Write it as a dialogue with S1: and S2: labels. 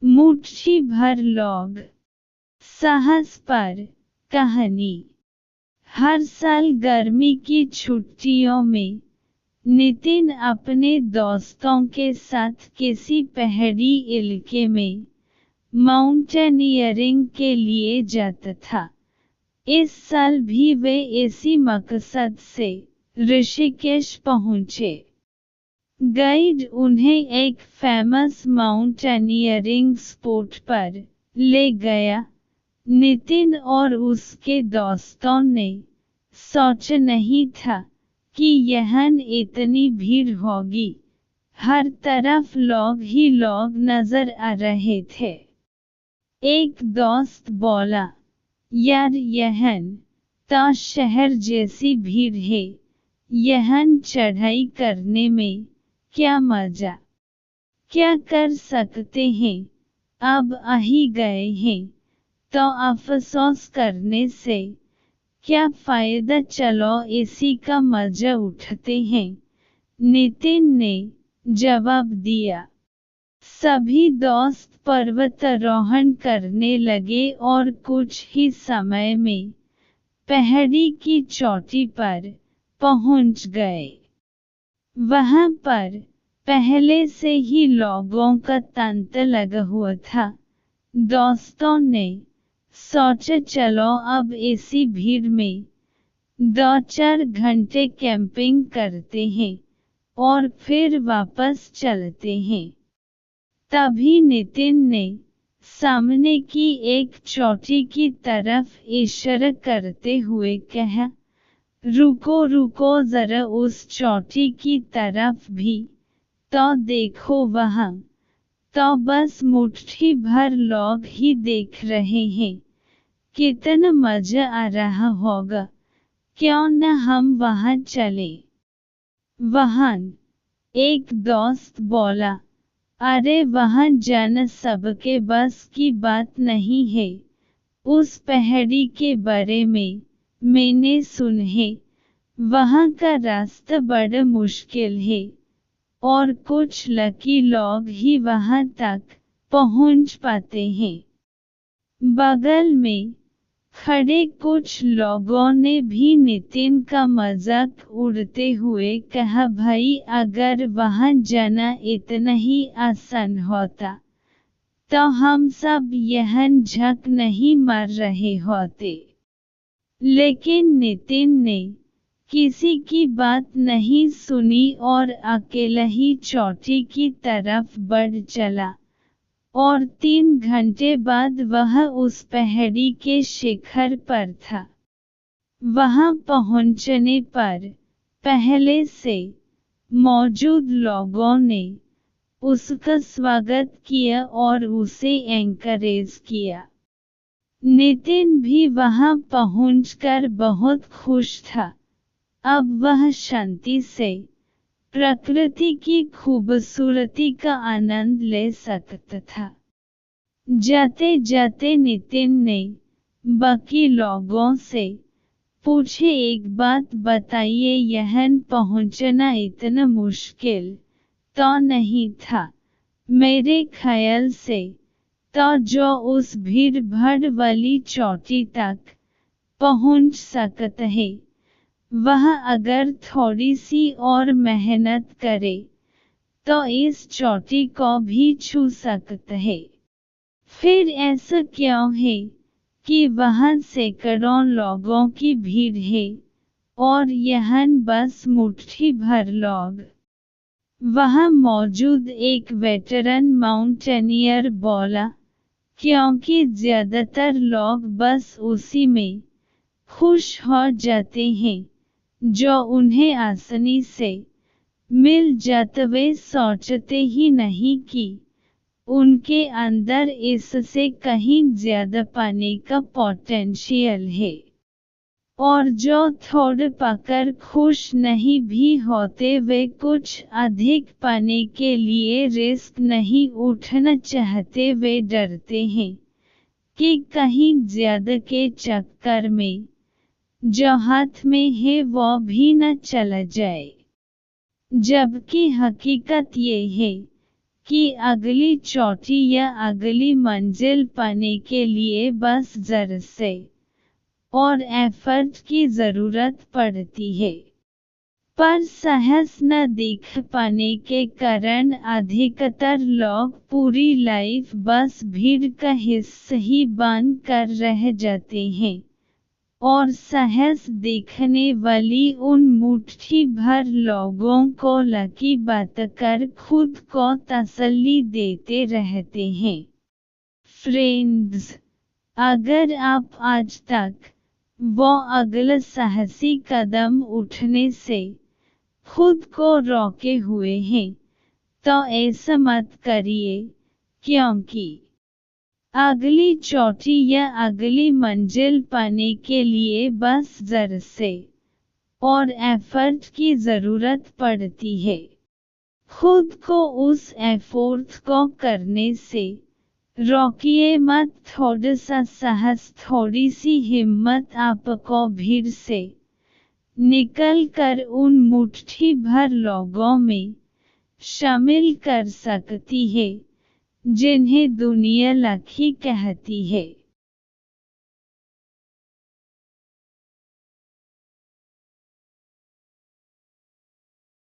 S1: मुट्ठी भर लोग। साहस पर कहानी। हर साल गर्मी की छुट्टियों में नितिन अपने दोस्तों के साथ किसी पहाड़ी इलाके में माउंटेनियरिंग के लिए जाता था। इस साल भी वे इसी मकसद से ऋषिकेश पहुंचे। गाइड उन्हें एक फेमस माउंटेनियरिंग स्पॉट पर ले गया। नितिन और उसके दोस्तों ने सोचा नहीं था कि यहाँ इतनी भीड़ होगी। हर तरफ लोग ही लोग नजर आ रहे थे। एक दोस्त बोला, यार यहाँ तो शहर जैसी भीड़ है, यहाँ चढ़ाई करने में क्या मजा। क्या कर सकते हैं, अब आ ही गए हैं तो अफसोस करने से क्या फायदा, चलो इसी का मजा उठाते हैं, नितिन ने जवाब दिया। सभी दोस्त पर्वतारोहण करने लगे और कुछ ही समय में पहाड़ी की चोटी पर पहुंच गए। वहां पर पहले से ही लोगों का तांता लगा हुआ था। दोस्तों ने सोचा चलो अब इसी भीड़ में 2-4 घंटे कैंपिंग करते हैं और फिर वापस चलते हैं। तभी नितिन ने सामने की एक चोटी की तरफ इशारा करते हुए कहा, रुको रुको जरा, उस चोटी की तरफ भी तो देखो। वहां तो बस मुट्ठी भर लोग ही देख रहे हैं, कितना मजा आ रहा होगा, क्यों न हम वहां चले। वहां एक दोस्त बोला, अरे वहां जाना सबके बस की बात नहीं है, उस पहाड़ी के बारे में मैंने सुना है, वहां का रास्ता बड़ा मुश्किल है और कुछ लकी लोग ही वहां तक पहुंच पाते हैं। बगल में खड़े कुछ लोगों ने भी नितिन का मजाक उड़ाते हुए कहा, भाई अगर वहां जाना इतना ही आसान होता तो हम सब यहाँ झक नहीं मार रहे होते। लेकिन नितिन ने किसी की बात नहीं सुनी और अकेला ही चोटी की तरफ बढ़ चला और 3 घंटे बाद वह उस पहाड़ी के शिखर पर था। वहां पहुंचने पर पहले से मौजूद लोगों ने उसका स्वागत किया और उसे एनकरेज किया। नितिन भी वहां पहुंचकर बहुत खुश था। अब वह शांति से प्रकृति की खूबसूरती का आनंद ले सकता था। जाते जाते नितिन ने बाकी लोगों से पूछे, एक बात बताइए, यहाँ पहुंचना इतना मुश्किल तो नहीं था? मेरे ख्याल से तो जो उस भीड़ भाड़ वाली चोटी तक पहुंच सकता है, वह अगर थोड़ी सी और मेहनत करे तो इस चोटी को भी छू सकता है। फिर ऐसा क्यों है कि वहां सैकड़ों लोगों की भीड़ है और यहाँ बस मुट्ठी भर लोग? वहां मौजूद एक वेटरन माउंटेनियर बोला, क्योंकि ज्यादातर लोग बस उसी में खुश हो जाते हैं जो उन्हें आसानी से मिल जाता। वे सोचते ही नहीं कि उनके अंदर इससे कहीं ज्यादा पाने का पोटेंशियल है, और जो थोड़ा पाकर खुश नहीं भी होते वे कुछ अधिक पाने के लिए रिस्क नहीं उठाना चाहते। वे डरते हैं कि कहीं ज्यादा के चक्कर में जो हाथ में है वो भी न चला जाए। जबकि हकीकत ये है कि अगली चोटी या अगली मंजिल पाने के लिए बस जर से और एफर्ट की ज़रूरत पड़ती है, पर सहस न दिख पाने के कारण अधिकतर लोग पूरी लाइफ बस भीड़ का हिस्सा ही बन कर रह जाते हैं और सहस दिखने वाली उन मुट्ठी भर लोगों को लकी बताकर खुद को तसल्ली देते रहते हैं। फ्रेंड्स, अगर आप आज तक वो अगला साहसी कदम उठने से खुद को रोके हुए हैं, तो ऐसा मत करिए, क्योंकि अगली चोटी या अगली मंजिल पाने के लिए बस जर से और एफर्ट की ज़रूरत पड़ती है। खुद को उस एफर्ट को करने से रोकिए मत। थोड़ा सा साहस, थोड़ी सी हिम्मत आपको भीड़ से निकल कर उन मुट्ठी भर लोगों में शामिल कर सकती है जिन्हें दुनिया लकी कहती है।